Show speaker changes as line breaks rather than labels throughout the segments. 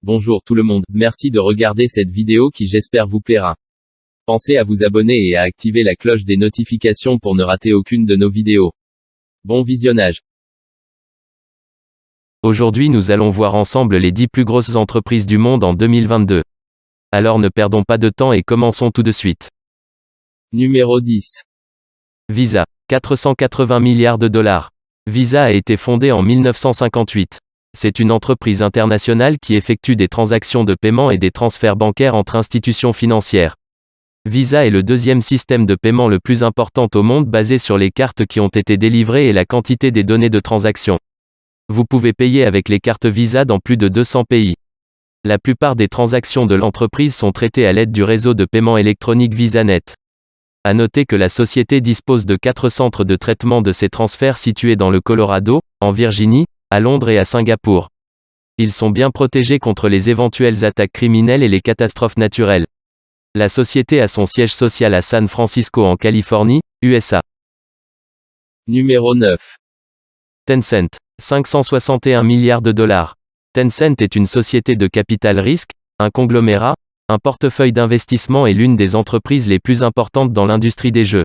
Bonjour tout le monde, merci de regarder cette vidéo qui j'espère vous plaira. Pensez à vous abonner et à activer la cloche des notifications pour ne rater aucune de nos vidéos. Bon visionnage.
Aujourd'hui nous allons voir ensemble les 10 plus grosses entreprises du monde en 2022. Alors ne perdons pas de temps et commençons tout de suite.
Numéro 10.
Visa, 480 milliards de dollars. Visa a été fondée en 1958. C'est une entreprise internationale qui effectue des transactions de paiement et des transferts bancaires entre institutions financières. Visa est le deuxième système de paiement le plus important au monde basé sur les cartes qui ont été délivrées et la quantité des données de transaction. Vous pouvez payer avec les cartes Visa dans plus de 200 pays. La plupart des transactions de l'entreprise sont traitées à l'aide du réseau de paiement électronique VisaNet. À noter que la société dispose de 4 centres de traitement de ces transferts situés dans le Colorado, en Virginie, à Londres et à Singapour. Ils sont bien protégés contre les éventuelles attaques criminelles et les catastrophes naturelles. La société a son siège social à San Francisco en Californie, USA.
Numéro 9.
Tencent, 561 milliards de dollars. Tencent est une société de capital risque, un conglomérat, un portefeuille d'investissement et l'une des entreprises les plus importantes dans l'industrie des jeux.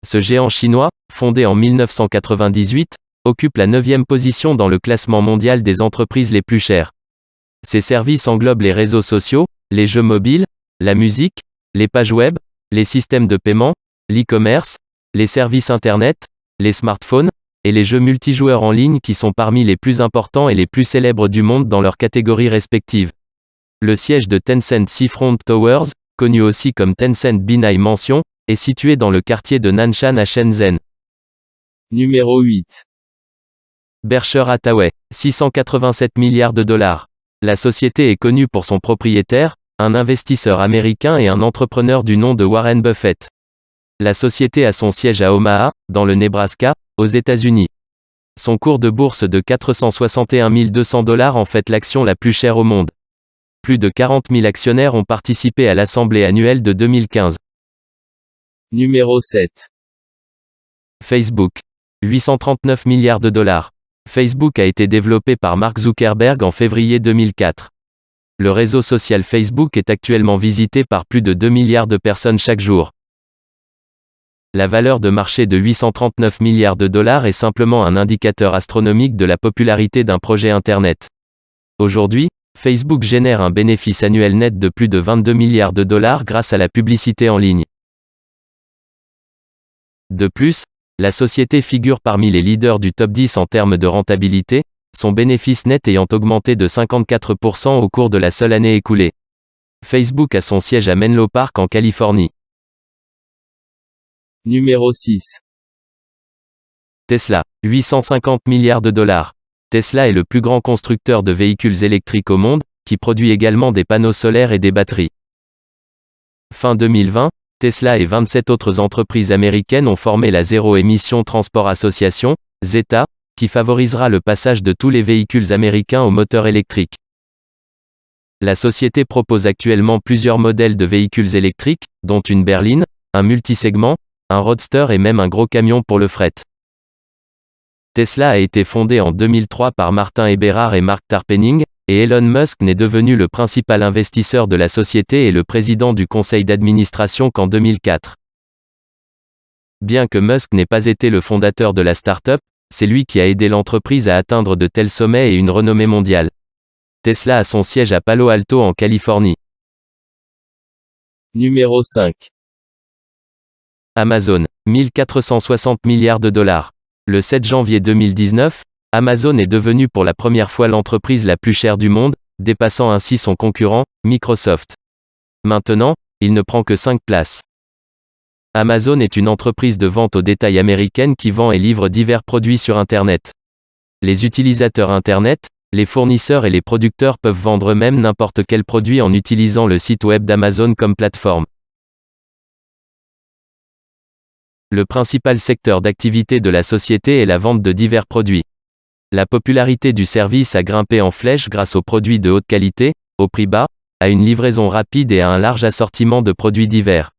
Ce géant chinois, fondé en 1998, occupe la 9e position dans le classement mondial des entreprises les plus chères. Ses services englobent les réseaux sociaux, les jeux mobiles, la musique, les pages web, les systèmes de paiement, l'e-commerce, les services internet, les smartphones, et les jeux multijoueurs en ligne qui sont parmi les plus importants et les plus célèbres du monde dans leurs catégories respectives. Le siège de Tencent Seafront Towers, connu aussi comme Tencent Binai Mansion, est situé dans le quartier de Nanshan à Shenzhen.
Numéro 8.
Berkshire Hathaway, 687 milliards de dollars. La société est connue pour son propriétaire, un investisseur américain et un entrepreneur du nom de Warren Buffett. La société a son siège à Omaha, dans le Nebraska, aux États-Unis. Son cours de bourse de 461 200 $ en fait l'action la plus chère au monde. Plus de 40 000 actionnaires ont participé à l'assemblée annuelle de 2015.
Numéro 7.
Facebook. 839 milliards de dollars. Facebook a été développé par Mark Zuckerberg en février 2004. Le réseau social Facebook est actuellement visité par plus de 2 milliards de personnes chaque jour. La valeur de marché de 839 milliards de dollars est simplement un indicateur astronomique de la popularité d'un projet Internet. Aujourd'hui, Facebook génère un bénéfice annuel net de plus de 22 milliards de dollars grâce à la publicité en ligne. De plus, la société figure parmi les leaders du top 10 en termes de rentabilité, son bénéfice net ayant augmenté de 54% au cours de la seule année écoulée. Facebook a son siège à Menlo Park en Californie.
Numéro 6.
Tesla, 850 milliards de dollars. Tesla est le plus grand constructeur de véhicules électriques au monde, qui produit également des panneaux solaires et des batteries. Fin 2020, Tesla et 27 autres entreprises américaines ont formé la Zéro Emission Transport Association, ZETA, qui favorisera le passage de tous les véhicules américains au moteur électrique. La société propose actuellement plusieurs modèles de véhicules électriques, dont une berline, un multisegment, un roadster et même un gros camion pour le fret. Tesla a été fondée en 2003 par Martin Eberhard et Mark Tarpenning, et Elon Musk n'est devenu le principal investisseur de la société et le président du conseil d'administration qu'en 2004. Bien que Musk n'ait pas été le fondateur de la start-up, c'est lui qui a aidé l'entreprise à atteindre de tels sommets et une renommée mondiale. Tesla a son siège à Palo Alto en Californie.
Numéro 5.
Amazon, 1460 milliards de dollars. Le 7 janvier 2019, Amazon est devenu pour la première fois l'entreprise la plus chère du monde, dépassant ainsi son concurrent, Microsoft. Maintenant, il ne prend que 5 places. Amazon est une entreprise de vente au détail américaine qui vend et livre divers produits sur Internet. Les utilisateurs Internet, les fournisseurs et les producteurs peuvent vendre eux-mêmes n'importe quel produit en utilisant le site web d'Amazon comme plateforme. Le principal secteur d'activité de la société est la vente de divers produits. La popularité du service a grimpé en flèche grâce aux produits de haute qualité, au prix bas, à une livraison rapide et à un large assortiment de produits divers.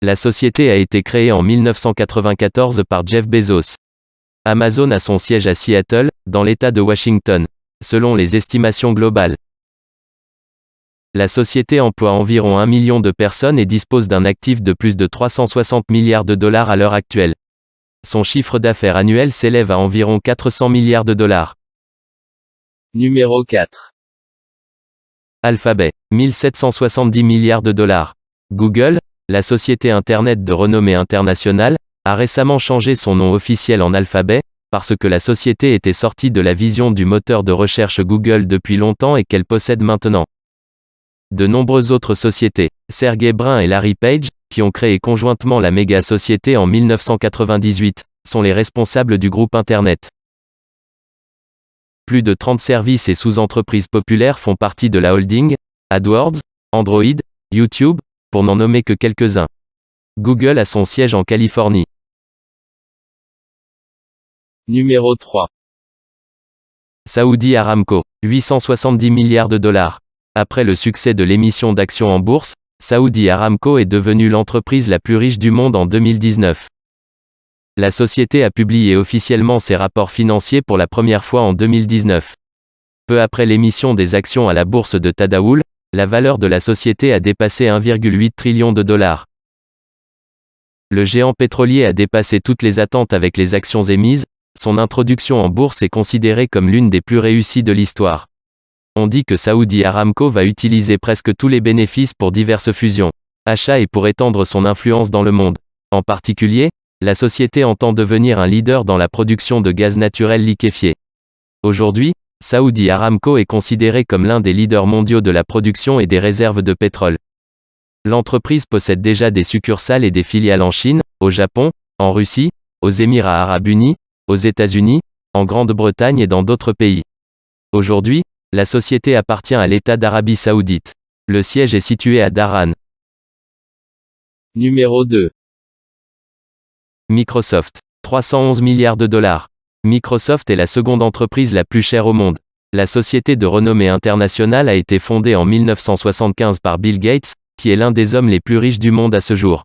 La société a été créée en 1994 par Jeff Bezos. Amazon a son siège à Seattle, dans l'État de Washington. selon les estimations globales. La société emploie environ 1 million de personnes et dispose d'un actif de plus de 360 milliards de dollars à l'heure actuelle. Son chiffre d'affaires annuel s'élève à environ 400 milliards de dollars.
Numéro 4.
Alphabet, 1770 milliards de dollars. Google, la société Internet de renommée internationale, a récemment changé son nom officiel en Alphabet, parce que la société était sortie de la vision du moteur de recherche Google depuis longtemps et qu'elle possède maintenant. De nombreuses autres sociétés, Sergey Brin et Larry Page, qui ont créé conjointement la méga-société en 1998, sont les responsables du groupe Internet. Plus de 30 services et sous-entreprises populaires font partie de la holding, AdWords, Android, YouTube, pour n'en nommer que quelques-uns. Google a son siège en Californie.
Numéro 3.
Saudi Aramco, 870 milliards de dollars. Après le succès de l'émission d'actions en bourse, Saudi Aramco est devenue l'entreprise la plus riche du monde en 2019. La société a publié officiellement ses rapports financiers pour la première fois en 2019. Peu après l'émission des actions à la bourse de Tadawul, la valeur de la société a dépassé 1,8 trillion de dollars. Le géant pétrolier a dépassé toutes les attentes avec les actions émises, son introduction en bourse est considérée comme l'une des plus réussies de l'histoire. On dit que Saudi Aramco va utiliser presque tous les bénéfices pour diverses fusions, achats et pour étendre son influence dans le monde. En particulier, la société entend devenir un leader dans la production de gaz naturel liquéfié. Aujourd'hui, Saudi Aramco est considéré comme l'un des leaders mondiaux de la production et des réserves de pétrole. L'entreprise possède déjà des succursales et des filiales en Chine, au Japon, en Russie, aux Émirats arabes unis, aux États-Unis, en Grande-Bretagne et dans d'autres pays. Aujourd'hui, la société appartient à l'État d'Arabie Saoudite. Le siège est situé à Dhahran.
Numéro 2.
Microsoft, 311 milliards de dollars. Microsoft est la seconde entreprise la plus chère au monde. La société de renommée internationale a été fondée en 1975 par Bill Gates, qui est l'un des hommes les plus riches du monde à ce jour.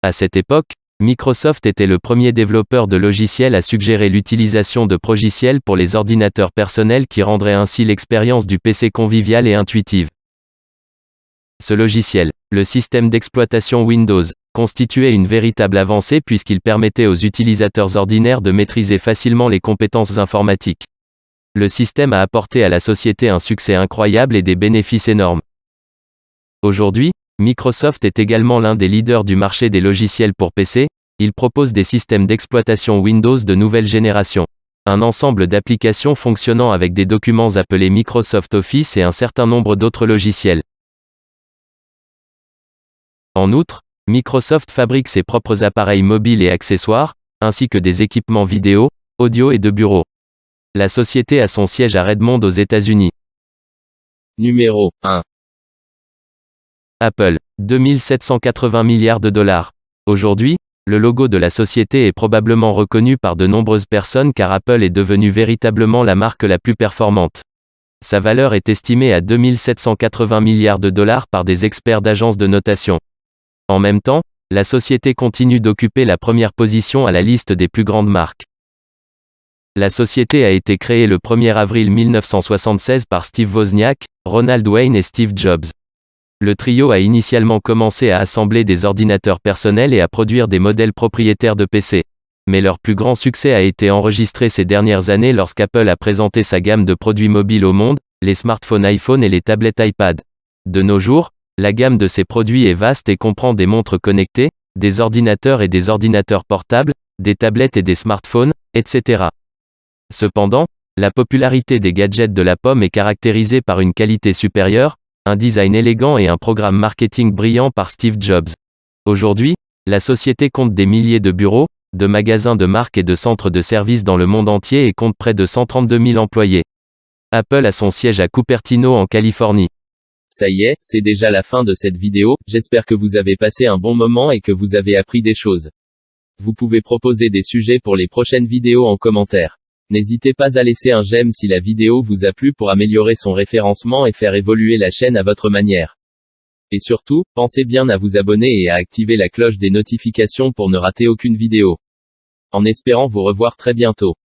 À cette époque, Microsoft était le premier développeur de logiciels à suggérer l'utilisation de progiciels pour les ordinateurs personnels qui rendrait ainsi l'expérience du PC conviviale et intuitive. Ce logiciel, le système d'exploitation Windows, constituait une véritable avancée puisqu'il permettait aux utilisateurs ordinaires de maîtriser facilement les compétences informatiques. Le système a apporté à la société un succès incroyable et des bénéfices énormes. Aujourd'hui, Microsoft est également l'un des leaders du marché des logiciels pour PC, il propose des systèmes d'exploitation Windows de nouvelle génération. Un ensemble d'applications fonctionnant avec des documents appelés Microsoft Office et un certain nombre d'autres logiciels. En outre, Microsoft fabrique ses propres appareils mobiles et accessoires, ainsi que des équipements vidéo, audio et de bureau. La société a son siège à Redmond aux États-Unis.
Numéro 1.
Apple, 2780 milliards de dollars. Aujourd'hui, le logo de la société est probablement reconnu par de nombreuses personnes car Apple est devenue véritablement la marque la plus performante. Sa valeur est estimée à 2780 milliards de dollars par des experts d'agences de notation. En même temps, la société continue d'occuper la première position à la liste des plus grandes marques. La société a été créée le 1er avril 1976 par Steve Wozniak, Ronald Wayne et Steve Jobs. Le trio a initialement commencé à assembler des ordinateurs personnels et à produire des modèles propriétaires de PC. Mais leur plus grand succès a été enregistré ces dernières années lorsqu'Apple a présenté sa gamme de produits mobiles au monde, les smartphones iPhone et les tablettes iPad. De nos jours, la gamme de ces produits est vaste et comprend des montres connectées, des ordinateurs et des ordinateurs portables, des tablettes et des smartphones, etc. Cependant, la popularité des gadgets de la pomme est caractérisée par une qualité supérieure, un design élégant et un programme marketing brillant par Steve Jobs. Aujourd'hui, la société compte des milliers de bureaux, de magasins de marque et de centres de services dans le monde entier et compte près de 132 000 employés. Apple a son siège à Cupertino en Californie.
Ça y est, c'est déjà la fin de cette vidéo, j'espère que vous avez passé un bon moment et que vous avez appris des choses. Vous pouvez proposer des sujets pour les prochaines vidéos en commentaire. N'hésitez pas à laisser un j'aime si la vidéo vous a plu pour améliorer son référencement et faire évoluer la chaîne à votre manière. Et surtout, pensez bien à vous abonner et à activer la cloche des notifications pour ne rater aucune vidéo. En espérant vous revoir très bientôt.